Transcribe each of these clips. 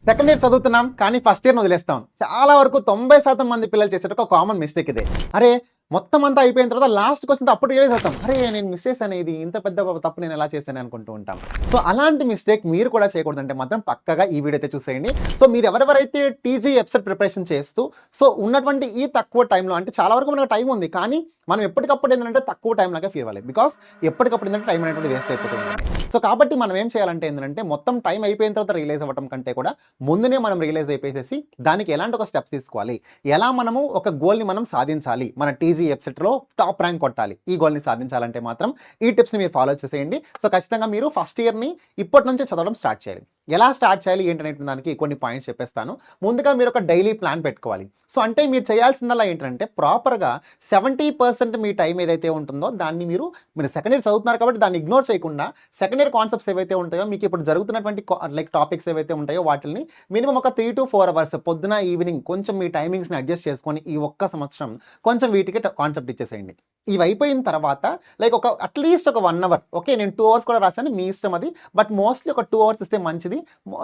Second year చదువుతున్నాం కానీ first ఇయర్‌ని వదిలేస్తాం. చాలా వరకు 90% మంది పిల్లలు చేసేట ఒక కామన్ మిస్టేక్ ఇదే. అరే! మొత్తం అంతా అయిపోయిన తర్వాత లాస్ట్‌కొచ్చిన అప్పుడు రియలైజ్ అవుతాం. అరే! నేను మిస్ చేశానే ఇది. ఇంత పెద్ద తప్పు నేను ఎలా చేశానే అనుకుంటూ ఉంటాం. సో, అలాంటి మిస్టేక్ మీరు కూడా చేయకూడదంటే మాత్రం పక్కాగా ఈ వీడియో అయితే చూసేయండి. సో, మీరు ఎవరెవరైతే టీజీ ఎఫ్సెట్ ప్రిపరేషన్ చేస్తూ సో, ఉన్నటువంటి ఈ తక్కువ టైంలో అంటే చాలా వరకు మనకు టైం ఉంది. కానీ మనం ఎప్పటికప్పుడు ఏంటంటే తక్కువ టైం లాగా ఫీల్ అవ్వాలి. బికాజ్ ఎప్పటికప్పుడు ఏంటంటే టైం అనేటువంటిది వేస్ట్ అయిపోతూ ఉంటుంది. సో, కాబట్టి మనం ఏం చేయాలంటే ఏంటంటే మొత్తం టైం అయిపోయిన తర్వాత రియలైజ్ అవ్వడం కంటే కూడా ముందునే మనం రియలైజ్ అయిపోయేసేసి దానికి ఎలాంటి ఒక స్టెప్స్ తీసుకోవాలి, ఎలా మనము ఒక గోల్ని మనం సాధించాలి, మన టీజీ ఎఫ్సెట్లో టాప్ ర్యాంక్ కొట్టాలి, ఈ గోల్ని సాధించాలంటే మాత్రం ఈ టిప్స్ని మీరు ఫాలో చేసేయండి. సో ఖచ్చితంగా మీరు ఫస్ట్ ఇయర్ని ఇప్పటి నుంచే చదవడం స్టార్ట్ చేయాలి. ఎలా స్టార్ట్ చేయాలి ఏంటనే దానికి కొన్ని పాయింట్స్ చెప్పేస్తాను. ముందుగా మీరు ఒక డైలీ ప్లాన్ పెట్టుకోవాలి. సో అంటే మీరు చేయాల్సిందల్లా ఏంటంటే ప్రాపర్గా 70% మీ టైం ఏదైతే ఉంటుందో దాన్ని మీరు సెకండ్ ఇయర్ చదువుతున్నారు కాబట్టి దాన్ని ఇగ్నోర్ చేయకుండా సెకండ్ ఇయర్ కాన్సెప్ట్స్ ఏవైతే ఉంటాయో మీకు ఇప్పుడు జరుగుతున్నటువంటి లైక్ టాపిక్స్ ఏవైతే ఉంటాయో వాటిని మినిమం ఒక 3 to 4 అవర్స్ పొద్దున ఈవినింగ్ కొంచెం మీ టైమింగ్స్ని అడ్జస్ట్ చేసుకొని ఈ ఒక్క సంవత్సరం కొంచెం వీటికి కాన్సెప్ట్ ఇచ్చేసేయండి. ఇవి అయిపోయిన తర్వాత లైక్ ఒక అట్లీస్ట్ ఒక 1 అవర్, ఓకే నేను 2 అవర్స్ కూడా రాశాను, మీ ఇష్టం అది, బట్ మోస్ట్లీ ఒక 2 అవర్స్ ఇస్తే మంచిది.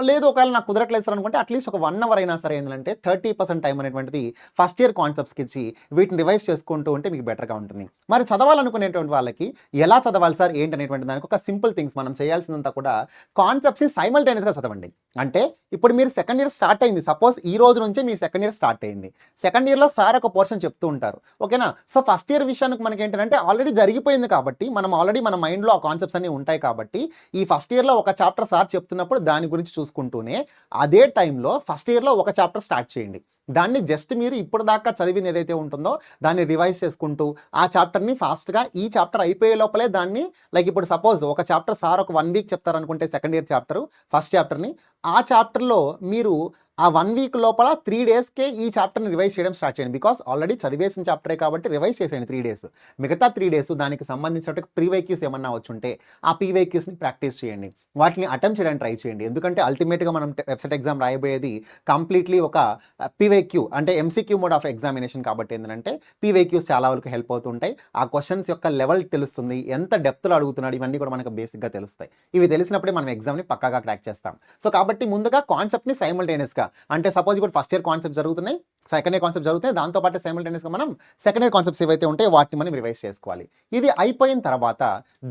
లేదు ఒకవేళ నాకు కుదరట్లేదు సార్ అనుకుంటే అట్లీస్ట్ ఒక 1 అవర్ అయినా సరే ఏంటంటే 30% టైం అనేటువంటిది ఫస్ట్ ఇయర్ కాన్సెప్ట్స్కి ఇచ్చి వీటిని రివైజ్ చేసుకుంటూ ఉంటే మీకు బెటర్గా ఉంటుంది. మరి చదవాలనుకునేటువంటి వాళ్ళకి ఎలా చదవాలి సార్ ఏంటనేటువంటి దానికి ఒక సింపుల్ థింగ్స్ మనం చేయాల్సిందంతా కూడా కాన్సెప్ట్స్ని సైమల్టేనియస్గా చదవండి. అంటే ఇప్పుడు మీరు సెకండ్ ఇయర్ స్టార్ట్ అయింది, సపోజ్ ఈ రోజు నుంచే మీ సెకండ్ ఇయర్ స్టార్ట్ అయింది. సెకండ్ ఇయర్లో సార్ ఒక పోర్షన్ చెప్తూ ఉంటారు, ఓకేనా. సో ఫస్ట్ ఇయర్ విషయానికి మనకి ఏంటంటే ఆల్రెడీ జరిగిపోయింది కాబట్టి మనం ఆల్రెడీ మన మైండ్లో ఆ కాన్సెప్ట్స్ అన్ని ఉంటాయి కాబట్టి ఈ ఫస్ట్ ఇయర్లో ఒక చాప్టర్ సార్ చెప్తున్నప్పుడు దాని గురించి చూసుకుంటూనే అదే టైంలో ఫస్ట్ ఇయర్లో ఒక చాప్టర్ స్టార్ట్ చేయండి. దాన్ని జస్ట్ మీరు ఇప్పుడు దాకా చదివింది ఏదైతే ఉంటుందో దాన్ని రివైజ్ చేసుకుంటూ ఆ చాప్టర్ని ఫాస్ట్గా ఈ చాప్టర్ అయిపోయే లోపలే దాన్ని లైక్ ఇప్పుడు సపోజ్ ఒక చాప్టర్ సార్ ఒక 1 వీక్ చెప్తారనుకుంటే సెకండ్ ఇయర్ చాప్టర్ ఫస్ట్ చాప్టర్ని ఆ చాప్టర్లో మీరు ఆ 1 వీక్ లోపల 3 డేస్కే ఈ చాప్టర్ని రివైజ్ చేయడం స్టార్ట్ చేయండి. బికాస్ ఆల్రెడీ చదివేసిన చాప్టరే కాబట్టి రివైజ్ చేసేయండి 3 డేస్. మిగతా 3 డేస్ దానికి సంబంధించినట్టు ప్రీవైక్యూస్ ఏమన్నా వచ్చుంటే ఆ ప్రీవైక్యూస్ని ప్రాక్టీస్ చేయండి, వాటిని అటెంప్ట్ చేయడానికి ట్రై చేయండి. ఎందుకంటే అల్టిమేట్గా మనం వెబ్సైట్ ఎగ్జామ్ రాయబోయేది కంప్లీట్లీ ఒక పీవైక్యూ అంటే ఎంసీక్యూ మోడ్ ఆఫ్ ఎగ్జామినేషన్ కాబట్టి ఏంటంటే పీవైక్యూస్ చాలా వరకు హెల్ప్ అవుతుంటాయి. ఆ క్వశ్చన్స్ యొక్క లెవెల్ తెలుస్తుంది, ఎంత డెప్త్లో అడుగుతున్నాడు ఇవన్నీ కూడా మనకు బేసిక్గా తెలుస్తాయి. ఇవి తెలిసినప్పుడే మనం ఎగ్జామ్ని పక్కాగా క్రాక్ చేస్తాం. సో కాబట్టి ముందుగా కాన్సెప్ట్ని సైమల్టేనియస్గా అంటే సపోజ్ ఇప్పుడు ఫస్ట్ ఇయర్ కాన్సెప్ట్ జరుగుతున్నాయి, సెకండ్ ఇయర్ కాన్సెప్ట్ జరుగుతాయి, దాంతోపాటు సైమల్టేనియస్గా మనం సెకండ్ ఇయర్ కాన్సెప్ట్స్ ఏవైతే ఉంటాయో వాటిని మనం రివైజ్ చేసుకోవాలి. ఇది అయిపోయిన తర్వాత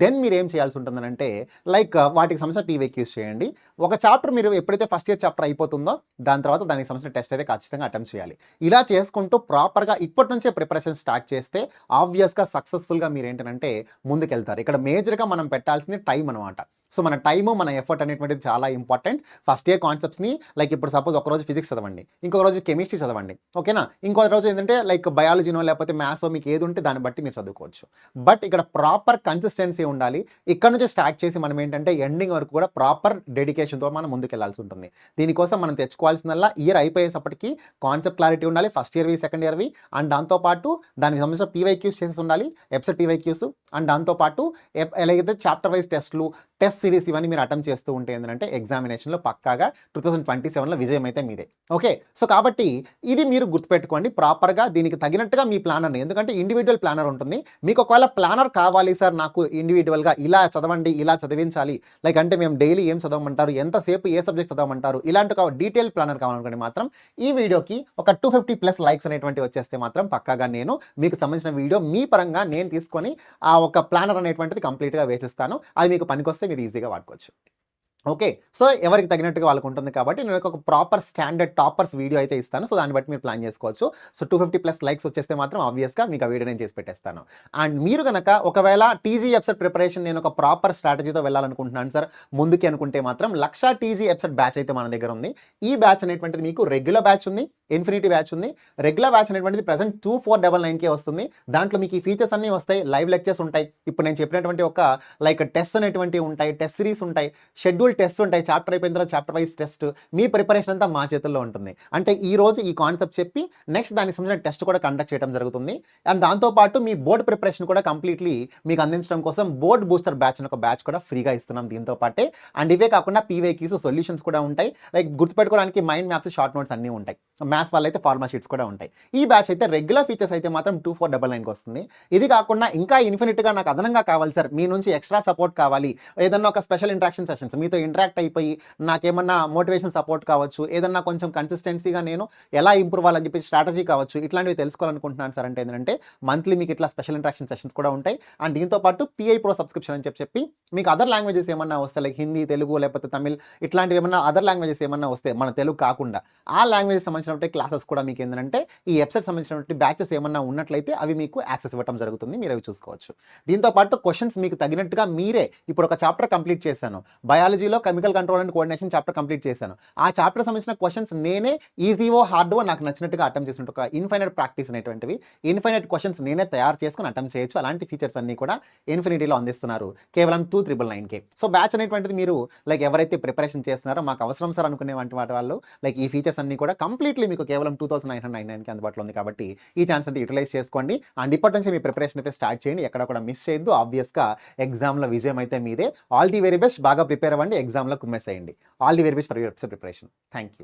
దెన్ మీరు ఏం చేయాల్సి ఉంటుందంటే లైక్ వాటికి సంబంధించిన పీవైక్యూస్ చేయండి. ఒక చాప్టర్ మీరు ఎప్పుడైతే ఫస్ట్ ఇయర్ చాప్టర్ అయిపోతుందో దాని తర్వాత దానికి సంబంధించిన టెస్ట్ అయితే ఖచ్చితంగా అటెంప్ట్ చేయాలి. ఇలా చేసుకుంటూ ప్రాపర్గా ఇప్పటి నుంచే ప్రిపరేషన్ స్టార్ట్ చేస్తే ఆబ్వియస్గా సక్సెస్ఫుల్గా మీరు ఏంటంటే ముందుకెళ్తారు. ఇక్కడ మేజర్గా మనం పెట్టాల్సింది టైం అనమాట. సో మన టైము మన ఎఫర్ట్ అనేటువంటిది చాలా ఇంపార్టెంట్. ఫస్ట్ ఇయర్ కాన్సెప్ట్స్ని లైక్ ఇప్పుడు సపోజ్ ఒక రోజు ఫిజిక్స్ చదవండి, ఇంకొక రోజు కెమిస్ట్రీ చదవండి, ఓకేనా. ఇంకో రోజు ఏంటంటే లైక్ బయాలజీనో లేకపోతే మ్యాథ్సో మీకు ఏది ఉంటే దాన్ని బట్టి మీరు చదువుకోవచ్చు. బట్ ఇక్కడ ప్రాపర్ కన్సిస్టెన్సీ ఉండాలి. ఇక్కడ నుంచి స్టార్ట్ చేసి మనం ఏంటంటే ఎండింగ్ వరకు కూడా ప్రాపర్ డెడికేషన్తో మనం ముందుకెళ్లాల్సి ఉంటుంది. దీనికోసం మనం తెచ్చుకోవాల్సిందల్లా ఇయర్ అయిపోయేసప్పటికి కాన్సెప్ట్ క్లారిటీ ఉండాలి, ఫస్ట్ ఇయర్వి సెకండ్ ఇయర్వి, అండ్ దాంతోపాటు దానికి సంబంధించిన పీవైక్యూస్ చేసి ఉండాలి, వెబ్సైట్ పీవైక్యూస్, అండ్ దాంతోపాటు ఎలాగైతే చాప్టర్ వైజ్ టెస్ట్లు, టెస్ట్ సిరీస్ ఇవన్నీ మీరు అటెంప్ట్ చేస్తూ ఉంటే ఏంటంటే ఎగ్జామినేషన్లో పక్కాగా 2027లో విజయం అయితే మీదే. ఓకే, సో కాబట్టి ఇది మీరు గుర్తుపెట్టుకోండి ప్రాపర్గా దీనికి తగినట్టుగా మీ ప్లానర్ని, ఎందుకంటే ఇండివిజువల్ ప్లానర్ ఉంటుంది. మీకు ఒకవేళ ప్లానర్ కావాలి సార్ నాకు ఇండివిజువల్గా ఇలా చదవండి ఇలా చదివించాలి లైక్ అంటే మేము డైలీ ఏం చదవమంటారు, ఎంతసేపు ఏ సబ్జెక్ట్ చదవమంటారు, ఇలాంటి ఒక డీటెయిల్ ప్లానర్ కావాలనుకోండి మాత్రం ఈ వీడియోకి ఒక 250+ లైక్స్ అనేటువంటి వచ్చేస్తే మాత్రం పక్కాగా నేను మీకు సంబంధించిన వీడియో మీ పరంగా నేను తీసుకొని ఆ ఒక ప్లానర్ అనేటువంటిది కంప్లీట్గా వేసిస్తాను. అది మీకు పనికొస్తే మీరు ఈజీగా వాడుకోవచ్చు. ఓకే, సో ఎవరికి తగినట్టుగా వాళ్ళకు ఉంటుంది కాబట్టి నేను ఒక ప్రాపర్ స్టాండర్డ్ టాపర్స్ వీడియో అయితే ఇస్తాను. సో దాన్ని బట్టి మీరు ప్లాన్ చేసుకోవచ్చు. సో 250+ లైక్స్ వచ్చేస్తే మాత్రం ఆబ్వియస్గా మీకు ఆ వీడియో నేను చేసి పెట్టేస్తాను. అండ్ మీరు కనుక ఒకవేళ టీజీ ఎఫ్సెట్ ప్రిపరేషన్ నేను ఒక ప్రాపర్ స్ట్రాటజీతో వెళ్ళాలనుకుంటున్నాను సార్ ముందుకి అనుకుంటే మాత్రం 1,00,000 టీజీ ఎఫ్సెట్ బ్యాచ్ అయితే మన దగ్గర ఉంది. ఈ బ్యాచ్ అనేటువంటిది మీకు రెగ్యులర్ బ్యాచ్ ఉంది, ఇన్ఫినిటీ బ్యాచ్ ఉంది. రెగ్యులర్ బ్యాచ్ అనేటువంటిది ప్రెసెంట్ 2499కే వస్తుంది. దాంట్లో మీకు ఈ ఫీచర్స్ అన్నీ వస్తాయి, లైవ్ లెక్చర్స్ ఉంటాయి, ఇప్పుడు నేను చెప్పినటువంటి ఒక లైక్ టెస్ట్ అనేటువంటివి ఉంటాయి, టెస్ట్ సిరీస్ ఉంటాయి, షెడ్యూల్ టెస్ట్ ఉంటాయి, చాప్టర్ అయిపోయిన తర్వాత చాప్టర్ వైజ్ టెస్ట్, మీ ప్రిపరేషన్ అంతా మా చేతుల్లో ఉంటుంది. అంటే ఈ రోజు ఈ కాన్సెప్ట్ చెప్పి నెక్స్ట్ దానికి సంబంధించిన టెస్ట్ కూడా కండక్ట్ చేయడం జరుగుతుంది. అండ్ దాంతోపాటు మీ బోర్డ్ ప్రిపరేషన్ కూడా కంప్లీట్లీ మీకు అందించడం కోసం బోర్డ్ బూస్టర్ బ్యాచ్ అని ఒక బ్యాచ్ కూడా ఫ్రీగా ఇస్తున్నాం దీంతో పాటే. అండ్ ఇవే కాకుండా పీవైక్యూస్ సొల్యూషన్స్ కూడా ఉంటాయి, లైక్ గుర్తుపెట్టుకోవడానికి మైండ్ మ్యాప్స్ షార్ట్ నోట్స్ అన్నీ ఉంటాయి. మ్యాథ్స్ వాళ్ళైతే ఫార్మా షీట్స్ కూడా ఉంటాయి. ఈ బ్యాచ్ అయితే రెగ్యులర్ ఫీచర్స్ అయితే మాత్రం 2499కి వస్తుంది. ఇది కాకుండా ఇంకా ఇన్ఫినిట్‌గా నాకు అదనంగా కావాలి సార్, మీ నుంచి ఎక్స్‌ట్రా సపోర్ట్ కావాలి, ఏదన్నా ఒక స్పెషల్ ఇంటరాక్షన్ సెషన్స్ మీతో ఇంటరాక్ట్ అయిపోయి నాకేమన్నా మోటివేషన్ సపోర్ట్ కావచ్చు, ఏదన్నా కొంచెం కన్సిస్టెన్సీగా నేను ఎలా ఇంప్రూవ్ అవ్వాలని చెప్పి స్ట్రాటజీ కావచ్చు, ఇట్లాంటివి తెలుసుకోవాలనుకుంటున్నాను సార్ అంటే ఏంటంటే మంత్లీ మీకు ఇట్లా స్పెషల్ ఇంటరాక్షన్ సెషన్స్ కూడా ఉంటాయి. అండ్ దీంతో పాటు పిఐ ప్రో సబ్స్క్రిప్షన్ అని చెప్పి మీకు అదర్ లాంగ్వేజెస్ ఏమన్నా వస్తే లైక్ హిందీ, తెలుగు లేకపోతే తమిళ్ ఇట్లాంటివి ఏమన్నా అదర్ లాంగ్వేజెస్ ఏమన్నా వస్తే మన తెలుగు కాకుండా ఆ లాంగ్వేజెస్ సంబంధించినటువంటి క్లాసెస్ కూడా మీకు ఏంటంటే ఈ వెబ్సైట్ సంబంధించినటువంటి బ్యాచెస్ ఏమన్నా ఉన్నట్లయితే అవి మీకు యాక్సెస్ ఇవ్వడం జరుగుతుంది. మీరు అవి చూసుకోవచ్చు. దీంతో పాటు క్వశ్చన్స్ మీకు తగినట్టుగా మీరే ఇప్పుడు ఒక చాప్టర్ కంప్లీట్ చేశాను. బయాలజీలో chemical control and coordination chapter complete చేశాను. ఆ చాప్టర్ సంబంధించిన క్వశ్చన్స్ నేనే ఈజీవో హార్డో నాకు నచ్చినట్టుగా అటెంప్ట్ చేసినట్టు ఒక ఇన్ఫైనైట్ ప్రాక్టీస్ అనేటువంటివి ఇన్ఫైనైట్ క్వశ్చన్స్ నేనే తయారు చేసుకుని అటెంప్ట్ చేయొచ్చు. అలాంటి ఫీచర్స్ అన్ని కూడా ఇన్ఫినిటీలో అందిస్తున్నారు కేవలం 2999కే. సో బ్యాచ్ అనేటువంటిది మీరు లైక్ ఎవరైతే ప్రిపరేషన్ చేస్తున్నారో మాకు అవసరం సార్ అనుకునే వాటి వాళ్ళు లైక్ ఈ ఫీచర్స్ అన్ని కూడా కంప్లీట్లీ మీకు కేవలం 2999కి అందుబాటులో ఉంది. కాబట్టి ఈ ఛాన్స్ అయితే యూటిలైజ్ చేసుకోండి. అండ్ ఇప్పటి నుంచి మీ ప్రిపరేషన్ అయితే స్టార్ట్ చేయండి. ఎక్కడ కూడా మిస్ చేయొద్దు. ఆబ్వియస్గా ఎగ్జామ్లో విజయం అయితే మీదే. All the very best. బాగా ప్రిపేర్ అవ్వండి. ఎగ్జామ్లో కుమ్మేసేయండి. All the very best for your preparation. Thank you.